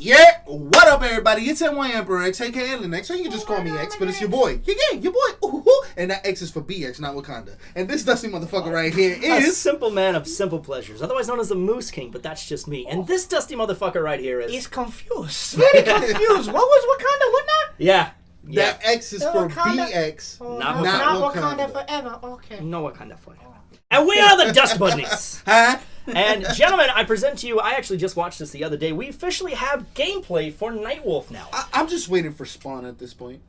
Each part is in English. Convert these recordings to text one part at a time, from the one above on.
Yeah, what up, everybody? It's NY Emperor X, aka Linux, or you can just call me X, but it's your boy. Yeah, your boy. Ooh, and that X is for BX, not Wakanda. And this dusty motherfucker right here is... A simple man of simple pleasures, otherwise known as the Moose King, but that's just me. And this dusty motherfucker right here is... He's confused. Very confused. What was Wakanda? What not? Yeah. That X is for Wakanda? BX, Not Not Wakanda forever. Okay. No Wakanda forever. And we are the Dust Budnies. Huh? And gentlemen, I present to you, I actually just watched this the other day, we officially have gameplay for Nightwolf now. I'm just waiting for Spawn at this point.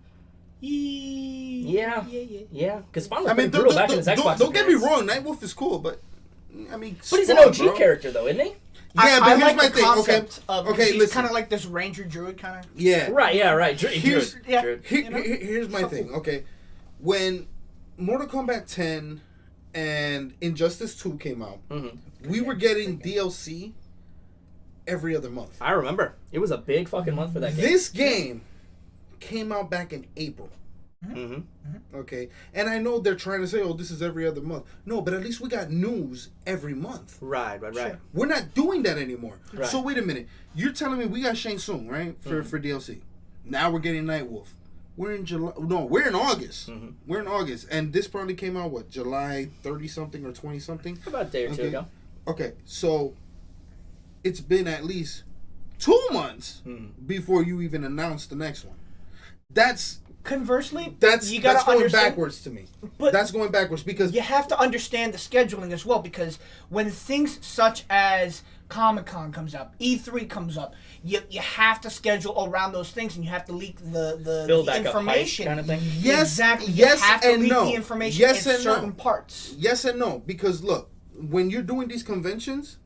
Yeah. Because Spawn was pretty brutal back in his Xbox don't get me appearance. wrong, Nightwolf is cool, but I mean, But he's an Spawn, OG bro. character though, isn't he? Yeah, but I here's like my the thing. concept of Okay, he's listen. kind of like this ranger druid kind of. Yeah. Right. Here's- Druid. Here's my thing. Okay, when Mortal Kombat 10 and Injustice 2 came out, we were getting DLC every other month. I remember. It was a big fucking month for that game. This game came out back in April. Okay, and I know they're trying to say, "Oh, this is every other month." No, but at least we got news every month. Right. We're not doing that anymore. Right. So wait a minute. You're telling me we got Shang Tsung, right, for DLC. Now we're getting Nightwolf. We're in July. No, we're in August. We're in August, and this probably came out what, July 30 something or 20 something. About a day or two ago. Okay, so it's been at least 2 months before you even announced the next one. Conversely, That's you gotta going understand, backwards to me. But that's going backwards because you have to understand the scheduling as well, because when things such as Comic-Con comes up, E3 comes up, you have to schedule around those things, and you have to leak the Build back information. up hype kind of thing. Yes, Exactly. yes, you have to and leak no. the information Yes in and no. certain parts. yes and no, because look, when you're doing these conventions,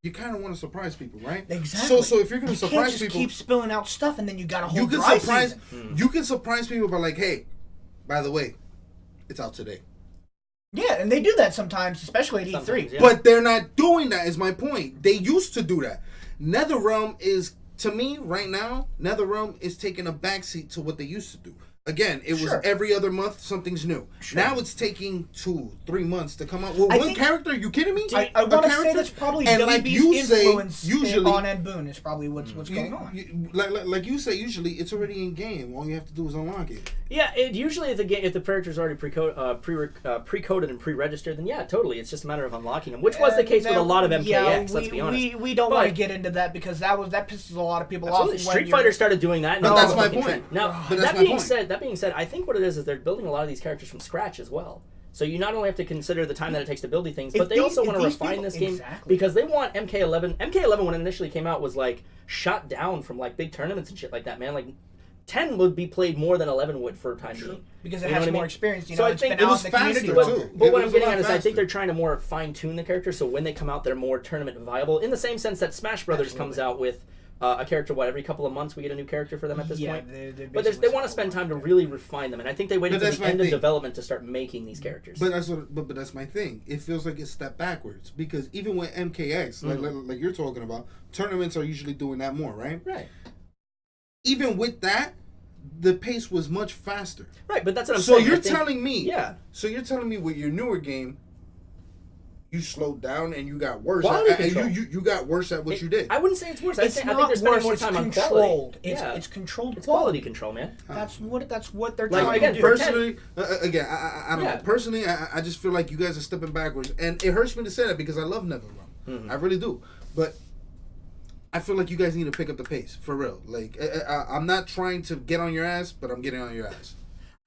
you kind of want to surprise people, right? Exactly. So if you're going to You can't surprise just people, keep spilling out stuff, and then you got a whole you can dry surprise. season. You can surprise people by like, hey, by the way, it's out today. Yeah, and they do that sometimes, especially at E3. Sometimes, yeah. But they're not doing that. Is my point. They used to do that. NetherRealm is, to me, right now, NetherRealm is taking a backseat to what they used to do. Again, it was Sure. every other month something's new. Sure. Now it's taking 2-3 months to come out with I one think- character. Are you kidding me? I A want to say character? that's probably And WB's like you say, influence usually on Ed Boon is probably what's going on. like you say, usually it's already in game. All you have to do is unlock it. Yeah, usually if the character's already pre-coded and pre-registered, then yeah, totally. It's just a matter of unlocking them, which was the case with a lot of MKX. Let's be honest. We don't But- want to get into that because that pisses a lot of people Absolutely. off. when Street you're- Fighter started doing that. and But now that's it's my fucking point. trend. Now, But that's that my being point. said, I think what it is they're building a lot of these characters from scratch as well. So you not only have to consider the time that it takes to build these things, If but they these- also if want to these refine people- this game Exactly. because they want MK11. MK11 when it initially came out was like shot down from like big tournaments and shit like that, man. Like 10 would be played more than 11 would for time being. because You it know has what I more mean? experience. You So know, I it's think been it out was in the community. faster, But, too. but It what was I'm a getting lot at is I faster. think they're trying to more fine tune the character so when they come out they're more tournament viable in the same sense that Smash Brothers comes out with a character every couple of months we get a new character for them at this Yeah, point. they're But they want to spend time to really refine them, and I think they waited But to that's the my end of thing. development to start making these characters. But that's my thing. It feels like it's step backwards because even with MKX, like you're talking about, tournaments are usually doing that more, right? Right. Even with that, the pace was much faster. Right, but that's what I'm So saying. you're I think- telling me, Yeah. So you're telling me with your newer game, you slowed down and you got worse. Quality And control. you got worse at what you did. I wouldn't say it's worse. It's I think not they're spending worse. more It's time on controlled. quality. It's controlled. It's quality control, man. That's what they're Like, trying again, to do. Personally, again, I don't Yeah. know. Personally, I just feel like you guys are stepping backwards, and it hurts me to say that because I love NetherRealm. I really do, but I feel like you guys need to pick up the pace for real. Like I'm not trying to get on your ass, but I'm getting on your ass.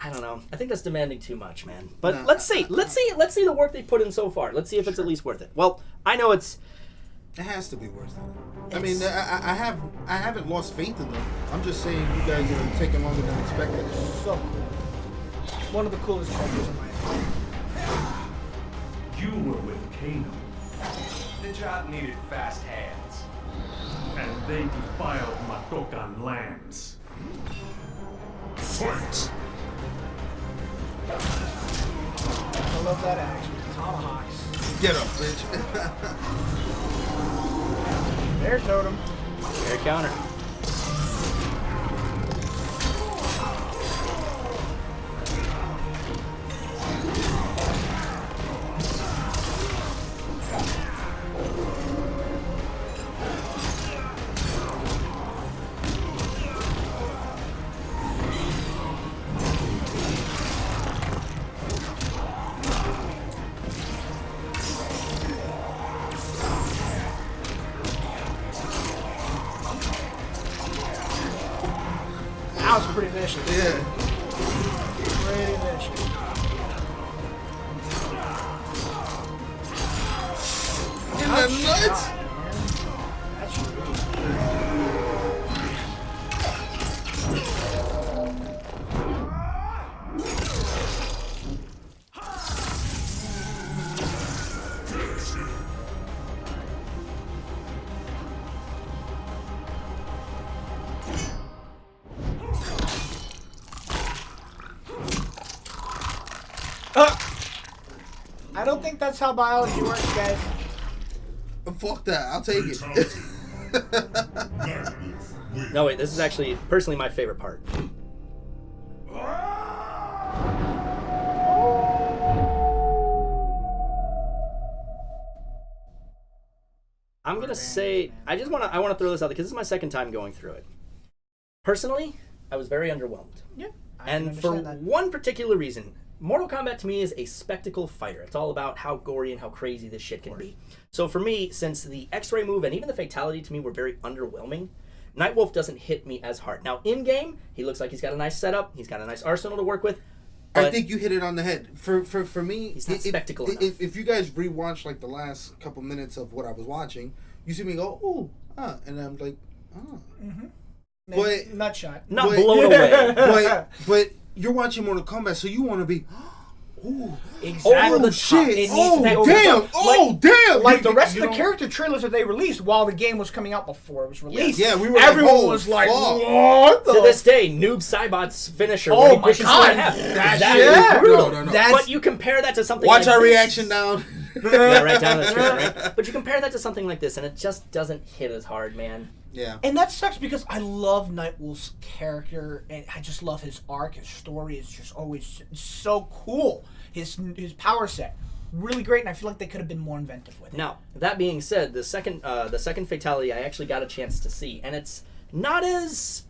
I don't know. I think that's demanding too much, man. But Nah. let's see the work they put in so far. Let's see if it's at least worth it. Well, I know it's. It has to be worth it. I mean, I haven't lost faith in them. I'm just saying you guys are taking longer than expected. So cool. It's one of the coolest characters in my opinion. You were with Kano. The job needed fast hands. And they defiled Matokan lands. Fight! I love that action. Tomahawks. Get up, bitch. There's Totem. Air counter. That was pretty vicious. Yeah. Pretty vicious. Isn't that nuts? That's really I don't think that's how biology works, guys. Fuck that. I'll take it. No, wait, this is actually personally my favorite part. I'm gonna say I want to throw this out because this is my second time going through it. Personally, I was very underwhelmed. Yeah. And for one particular reason, Mortal Kombat to me is a spectacle fighter. It's all about how gory and how crazy this shit can be. So for me, since the X-ray move and even the fatality to me were very underwhelming, Nightwolf doesn't hit me as hard. Now, in-game, he looks like he's got a nice setup. He's got a nice arsenal to work with. I think you hit it on the head. For me, he's not spectacle enough. If you guys rewatch like the last couple minutes of what I was watching, you see me go, ooh, and I'm like, oh. Mm-hmm. But nut shot. Not blown away. But you're watching Mortal Kombat, so you want to be, ooh, Exactly. oh shit, oh damn, Like the rest of the character trailers that they released while the game was coming out before it was released. Yeah, we were. Everyone like, was like, fuck. "What the?" To this day, Noob Saibot's finisher. Oh when he my pushes God. you in half, That that shit. is brutal. No. But you compare that to something. Watch like our this. reaction down. Yeah, right down the street, right? But you compare that to something like this, and it just doesn't hit as hard, man. Yeah. And that sucks because I love Nightwolf's character, and I just love his arc. His story is just always so cool. His power set, really great, and I feel like they could have been more inventive with it. Now, that being said, the second fatality I actually got a chance to see, and it's not as,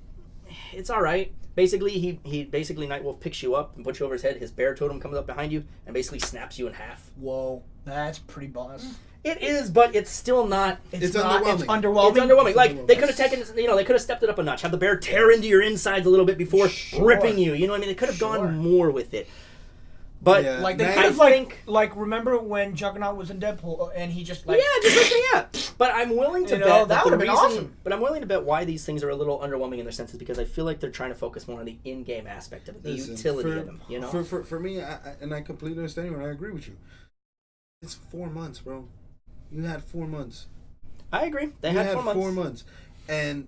it's all right. Basically, he basically Nightwolf picks you up and puts you over his head. His bear totem comes up behind you and basically snaps you in half. Whoa, that's pretty boss. It is, but it's still not. It's not, underwhelming. It's underwhelming. It's underwhelming. Like they could have taken, they could have stepped it up a notch. Have the bear tear into your insides a little bit before ripping you. You know what I mean? They could have gone more with it. But Yeah. Like they Man, could have I think, remember when Juggernaut was in Deadpool and he just yeah. But I'm willing to You know, bet that the would've been reason. awesome. But I'm willing to bet why these things are a little underwhelming in their senses because I feel like they're trying to focus more on the in-game aspect of it, the utility of them. You know. For me, I completely understand you, and I agree with you. It's 4 months, bro. You had 4 months. I agree. They had 4 months. 4 months, and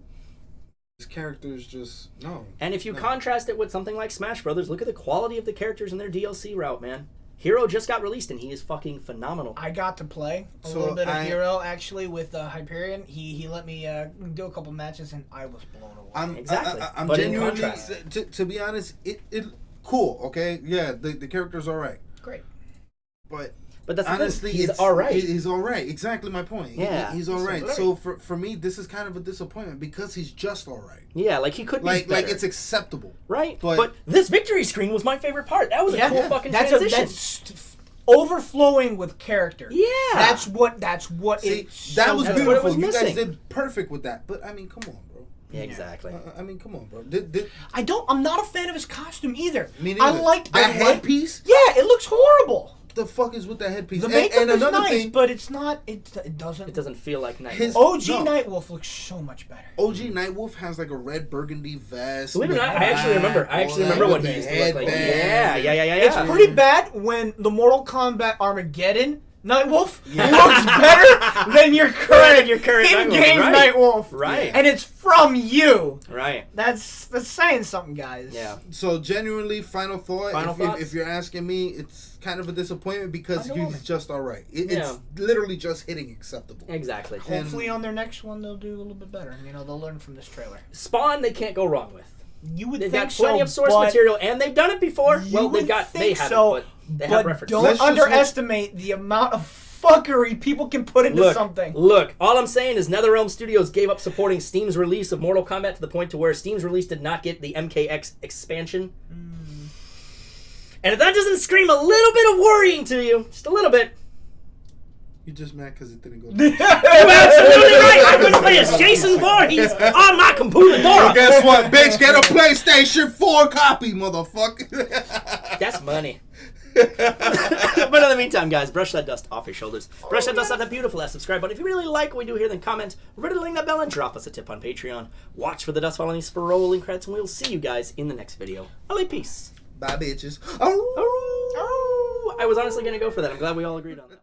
his characters just no. And if you contrast it with something like Smash Brothers, look at the quality of the characters in their DLC route, man. Hero just got released, and he is fucking phenomenal. I got to play a little bit of Hero actually with Hyperion. He let me do a couple matches, and I was blown away. I'm But in genuinely, contrast. to be honest, it cool. Okay, yeah, the character's all right, Great. but that's honestly, he's all right. He's all right. Exactly my point. Yeah, he's all right. So for me, this is kind of a disappointment because he's just all right. Yeah, like he could be better. Like it's acceptable, right? But this victory screen was my favorite part. That was a cool fucking that's transition. That's overflowing with character. Yeah, that's what See, it. that was that's beautiful. what it was You guys missing. did perfect with that. But I mean, come on, bro. Yeah, exactly. I mean, come on, bro. I'm not a fan of his costume either. Me neither. I liked that headpiece. Yeah, it looks horrible. The fuck is with that headpiece? The makeup and is another nice, thing, but it's not. It doesn't. It doesn't feel like Nightwolf. His- OG No. Nightwolf looks so much better. OG Nightwolf has like a red burgundy vest. Believe it or not, I actually remember all what that he with used the to look like. headband. Yeah. It's pretty bad when the Mortal Kombat Armageddon Nightwolf looks better than your current in-game Nightwolf. Right. And it's from you. Right. That's saying something, guys. Yeah. So genuinely, final thought. Final thoughts? If you're asking me, it's kind of a disappointment because Underwhelming. he's just all right. Yeah. It's literally just hitting acceptable. Exactly. Hopefully on their next one they'll do a little bit better. You know, they'll learn from this trailer. Spawn, they can't go wrong with. You would They've think got plenty so, of source but material, and they've done it before. you Well, would they think haven't, so, but they have references. don't Let's just underestimate the amount of fuckery people can put into something. Look, all I'm saying is NetherRealm Studios gave up supporting Steam's release of Mortal Kombat to the point to where Steam's release did not get the MKX expansion. And if that doesn't scream a little bit of worrying to you, just a little bit, You just mad because it didn't go. You're absolutely right. I couldn't play as Jason Voorhees on my computer. Well, guess what, bitch? Get a PlayStation 4 copy, motherfucker. That's money. But in the meantime, guys, brush that dust off your shoulders. Brush that dust off that beautiful ass subscribe button. If you really like what we do here, then comment, riddling that bell, and drop us a tip on Patreon. Watch for the dust following these rolling credits, and we'll see you guys in the next video. LA, peace. Bye, bitches. I was honestly going to go for that. I'm glad we all agreed on that.